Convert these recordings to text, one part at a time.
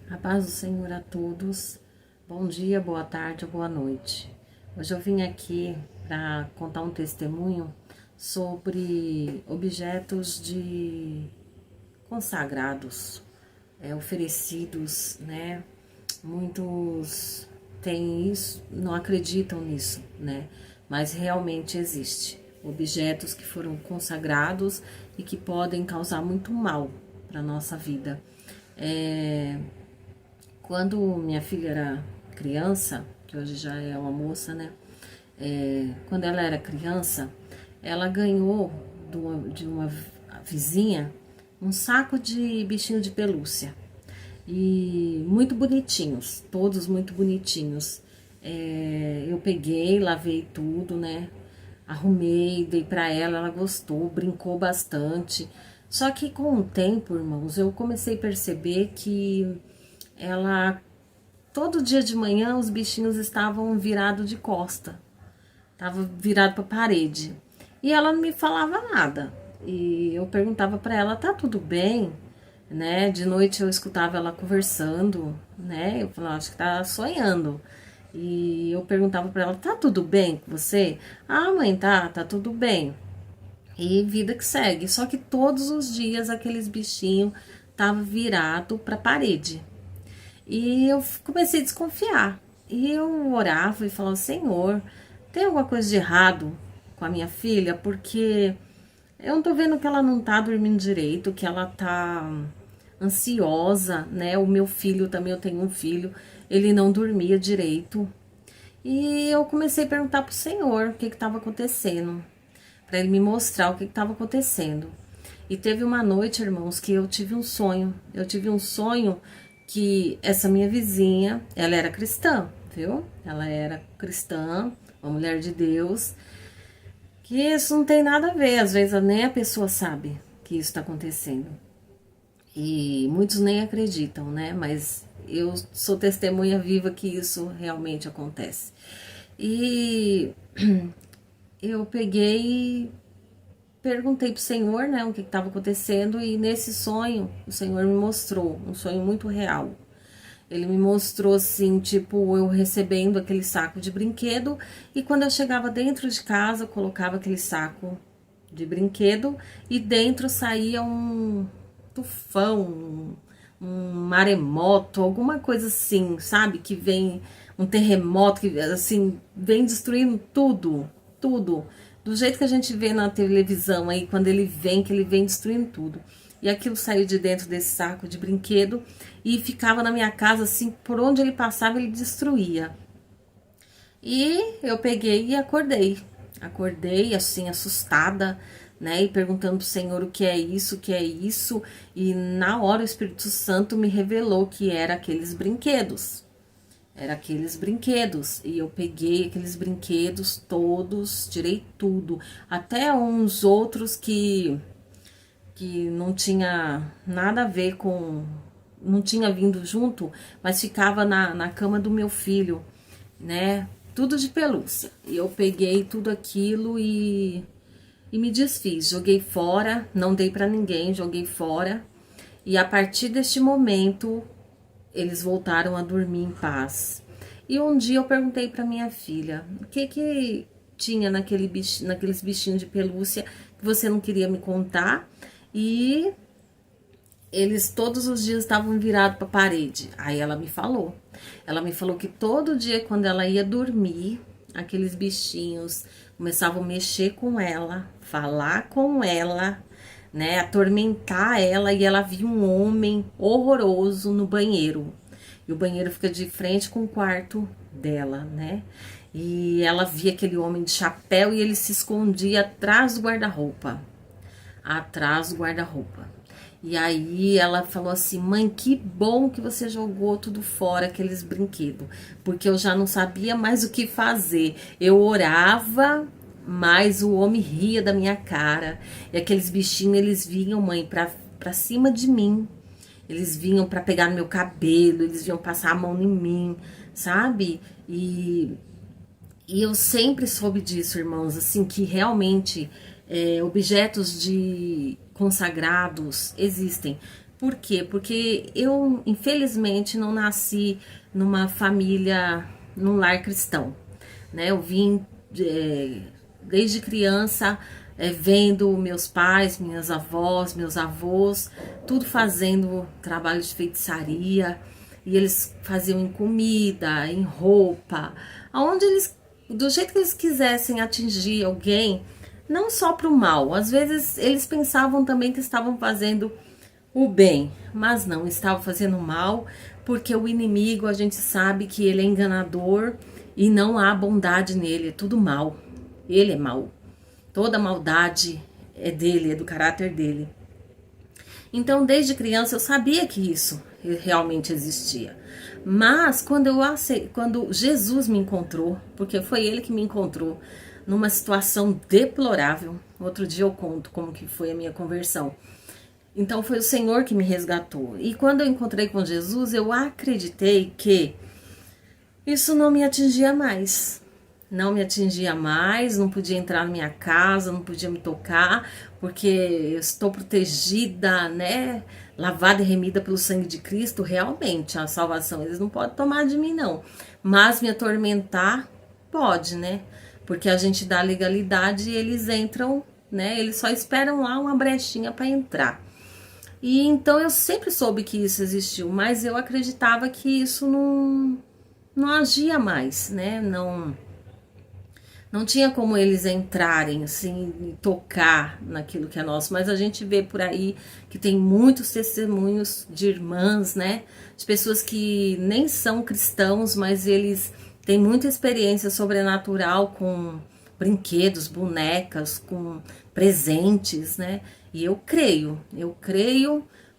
A paz do Senhor a todos. Bom dia, boa tarde ou boa noite. Hoje eu vim aqui para contar um testemunho sobre objetos de consagrados, oferecidos, né? Muitos têm isso, não acreditam nisso, né? Mas realmente existe objetos que foram consagrados e que podem causar muito mal para nossa vida. Quando minha filha era criança, que hoje já é uma moça, né? Quando ela era criança, ela ganhou de uma vizinha um saco de bichinho de pelúcia. E muito bonitinhos, todos muito bonitinhos. Eu peguei, lavei tudo, né? Arrumei, dei pra ela, ela gostou, brincou bastante. Só que com o tempo, irmãos, eu comecei a perceber que ela, todo dia de manhã, os bichinhos estavam virados de costa, tava virado para a parede. E ela não me falava nada. E eu perguntava para ela, tá tudo bem? Né? De noite eu escutava ela conversando, né? Eu falava, acho que tá sonhando. E eu perguntava para ela, tá tudo bem com você? Ah, mãe, tá tudo bem. E vida que segue. Só que todos os dias aqueles bichinhos estavam virados para a parede. E eu comecei a desconfiar. E eu orava e falava, Senhor, tem alguma coisa de errado com a minha filha? Porque eu não tô vendo que ela não tá dormindo direito, que ela tá ansiosa, né? O meu filho também, eu tenho um filho, ele não dormia direito. E eu comecei a perguntar pro Senhor o que estava acontecendo, para ele me mostrar o que estava acontecendo. E teve uma noite, irmãos, que eu tive um sonho. Eu tive um sonho que essa minha vizinha, ela era cristã, viu? Ela era cristã, uma mulher de Deus, que isso não tem nada a ver, às vezes nem a pessoa sabe que isso está acontecendo. E muitos nem acreditam, né? Mas eu sou testemunha viva que isso realmente acontece. E eu peguei e perguntei pro Senhor, né, o que estava acontecendo, e nesse sonho o Senhor me mostrou um sonho muito real. Ele me mostrou assim, tipo, eu recebendo aquele saco de brinquedo, e quando eu chegava dentro de casa, eu colocava aquele saco de brinquedo e dentro saía um tufão, um maremoto, alguma coisa assim, sabe? Que vem um terremoto que assim vem destruindo tudo, tudo. Do jeito que a gente vê na televisão aí, quando ele vem, que ele vem destruindo tudo. E aquilo saiu de dentro desse saco de brinquedo e ficava na minha casa, assim, por onde ele passava, ele destruía. E eu peguei e acordei. Acordei, assim, assustada, né? E perguntando pro Senhor o que é isso, o que é isso. E na hora o Espírito Santo me revelou que era aqueles brinquedos. Era aqueles brinquedos. E eu peguei aqueles brinquedos todos, tirei tudo. Até uns outros que não tinha nada a ver com... Não tinha vindo junto, mas ficava na cama do meu filho, né? Tudo de pelúcia. E eu peguei tudo aquilo e me desfiz. Joguei fora, não dei pra ninguém, joguei fora. E a partir deste momento, eles voltaram a dormir em paz. E um dia eu perguntei pra minha filha, o que tinha naqueles bichinhos de pelúcia que você não queria me contar? E eles todos os dias estavam virados para a parede. Aí ela me falou. Ela me falou que todo dia quando ela ia dormir, aqueles bichinhos começavam a mexer com ela, falar com ela, né, atormentar ela, e ela via um homem horroroso no banheiro. E o banheiro fica de frente com o quarto dela, né? E ela via aquele homem de chapéu e ele se escondia atrás do guarda-roupa. Atrás do guarda-roupa. E aí ela falou assim, mãe, que bom que você jogou tudo fora, aqueles brinquedos, porque eu já não sabia mais o que fazer. Eu orava, mas o homem ria da minha cara. E aqueles bichinhos, eles vinham, mãe, pra cima de mim. Eles vinham pra pegar no meu cabelo, eles vinham passar a mão em mim, sabe? E eu sempre soube disso, irmãos, assim, que realmente objetos de consagrados existem. Por quê? Porque eu, infelizmente, não nasci numa família, num lar cristão, né? Eu vim desde criança vendo meus pais, minhas avós, meus avós, tudo fazendo trabalho de feitiçaria, e eles faziam em comida, em roupa, aonde eles, do jeito que eles quisessem atingir alguém, não só para o mal, às vezes eles pensavam também que estavam fazendo o bem, mas não, estavam fazendo mal, porque o inimigo, a gente sabe que ele é enganador e não há bondade nele, é tudo mal, ele é mau, toda maldade é dele, é do caráter dele. Então, desde criança eu sabia que isso realmente existia. Mas quando Jesus me encontrou, porque foi ele que me encontrou numa situação deplorável, outro dia eu conto como que foi a minha conversão. Então foi o Senhor que me resgatou. E quando eu encontrei com Jesus, eu acreditei que isso não me atingia mais. Não me atingia mais, não podia entrar na minha casa, não podia me tocar, porque eu estou protegida, né? Lavada e remida pelo sangue de Cristo, realmente, a salvação eles não podem tomar de mim, não. Mas me atormentar, pode, né? Porque a gente dá legalidade e eles entram, né? Eles só esperam lá uma brechinha para entrar. E então eu sempre soube que isso existiu, mas eu acreditava que isso não agia mais, né? Não tinha como eles entrarem assim e tocar naquilo que é nosso, mas a gente vê por aí que tem muitos testemunhos de irmãs, né? De pessoas que nem são cristãos, mas eles têm muita experiência sobrenatural com brinquedos, bonecas, com presentes, né? E eu creio,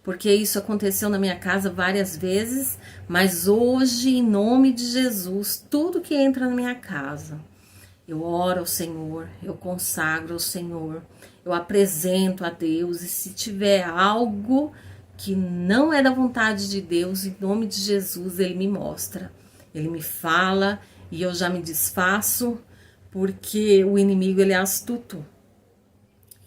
porque isso aconteceu na minha casa várias vezes, mas hoje, em nome de Jesus, tudo que entra na minha casa, eu oro ao Senhor, eu consagro ao Senhor, eu apresento a Deus, e se tiver algo que não é da vontade de Deus, em nome de Jesus, Ele me mostra, Ele me fala e eu já me desfaço, porque o inimigo ele é astuto,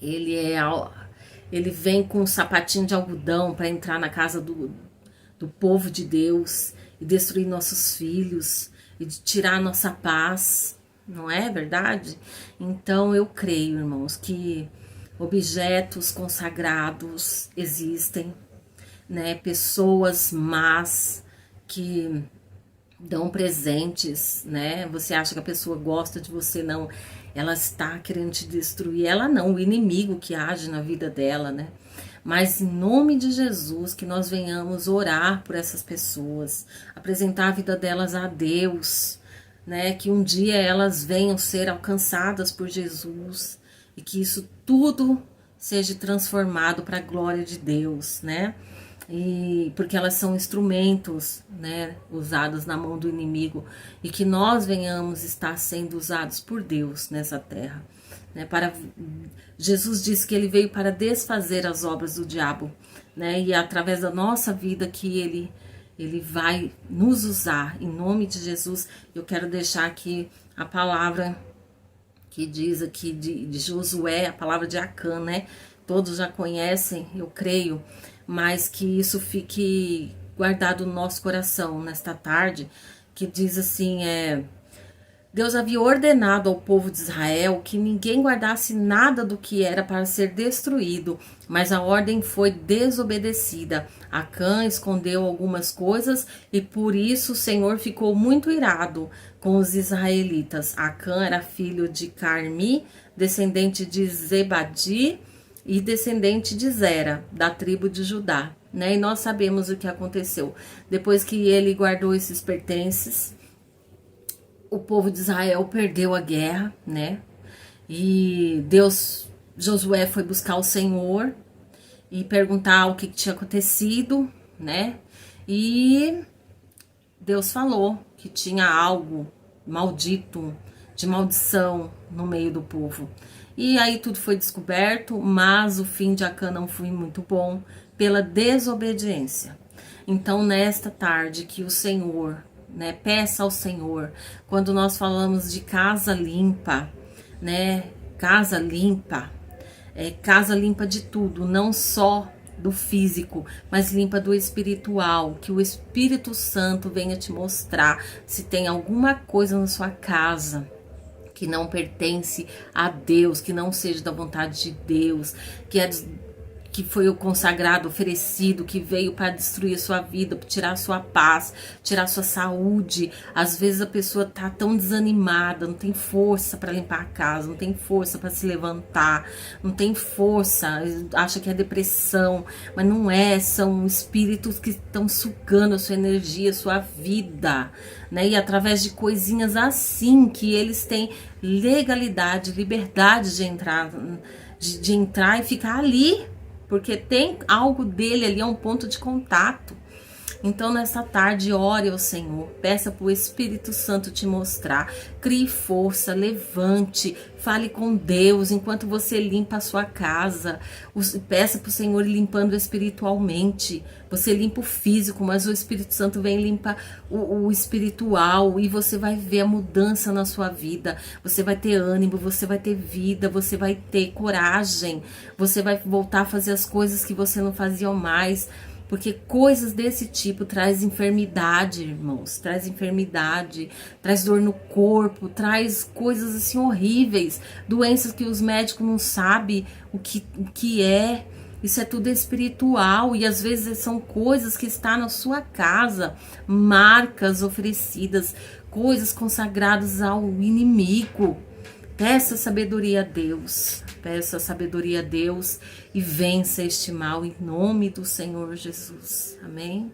ele vem com um sapatinho de algodão para entrar na casa do povo de Deus e destruir nossos filhos e tirar a nossa paz. Não é verdade? Então eu creio, irmãos, que objetos consagrados existem, né? Pessoas más que dão presentes, né? Você acha que a pessoa gosta de você, não. Ela está querendo te destruir. Ela não, o inimigo que age na vida dela, né? Mas em nome de Jesus, que nós venhamos orar por essas pessoas, apresentar a vida delas a Deus, né, que um dia elas venham ser alcançadas por Jesus e que isso tudo seja transformado para a glória de Deus, né? E porque elas são instrumentos, né, usados na mão do inimigo, e que nós venhamos estar sendo usados por Deus nessa terra, né? Jesus disse que ele veio para desfazer as obras do diabo, né? E é através da nossa vida que ele vai nos usar, em nome de Jesus. Eu quero deixar aqui a palavra que diz aqui de Josué, a palavra de Acã, né? Todos já conhecem, eu creio, mas que isso fique guardado no nosso coração nesta tarde, que diz assim, Deus havia ordenado ao povo de Israel que ninguém guardasse nada do que era para ser destruído, mas a ordem foi desobedecida. Acã escondeu algumas coisas e por isso o Senhor ficou muito irado com os israelitas. Acã era filho de Carmi, descendente de Zebadi e descendente de Zera, da tribo de Judá, né? E nós sabemos o que aconteceu. Depois que ele guardou esses pertences, o povo de Israel perdeu a guerra, né? E Josué foi buscar o Senhor e perguntar o que tinha acontecido, né? E Deus falou que tinha algo maldito, de maldição no meio do povo. E aí tudo foi descoberto, mas o fim de Acã não foi muito bom pela desobediência. Então, nesta tarde, que o Senhor, né, peça ao Senhor, quando nós falamos de casa limpa, né, casa limpa de tudo, não só do físico, mas limpa do espiritual. Que o Espírito Santo venha te mostrar se tem alguma coisa na sua casa que não pertence a Deus, que não seja da vontade de Deus, que foi o consagrado, oferecido, que veio para destruir a sua vida, para tirar a sua paz, tirar a sua saúde. Às vezes a pessoa tá tão desanimada, não tem força para limpar a casa, não tem força para se levantar, não tem força, acha que é depressão, mas não é, são espíritos que estão sugando a sua energia, a sua vida, né? E através de coisinhas assim que eles têm legalidade, liberdade de entrar e ficar ali, porque tem algo dele ali, é um ponto de contato. Então, nessa tarde, ore ao Senhor, peça para o Espírito Santo te mostrar, crie força, levante, fale com Deus enquanto você limpa a sua casa, peça para o Senhor ir limpando espiritualmente. Você limpa o físico, mas o Espírito Santo vem limpar o espiritual, e você vai ver a mudança na sua vida. Você vai ter ânimo, você vai ter vida, você vai ter coragem, você vai voltar a fazer as coisas que você não fazia mais. Porque coisas desse tipo traz enfermidade, irmãos, traz enfermidade, traz dor no corpo, traz coisas assim horríveis, doenças que os médicos não sabem o que é. Isso é tudo espiritual, e às vezes são coisas que estão na sua casa, marcas oferecidas, coisas consagradas ao inimigo. Peça sabedoria a Deus, peça sabedoria a Deus e vença este mal em nome do Senhor Jesus. Amém?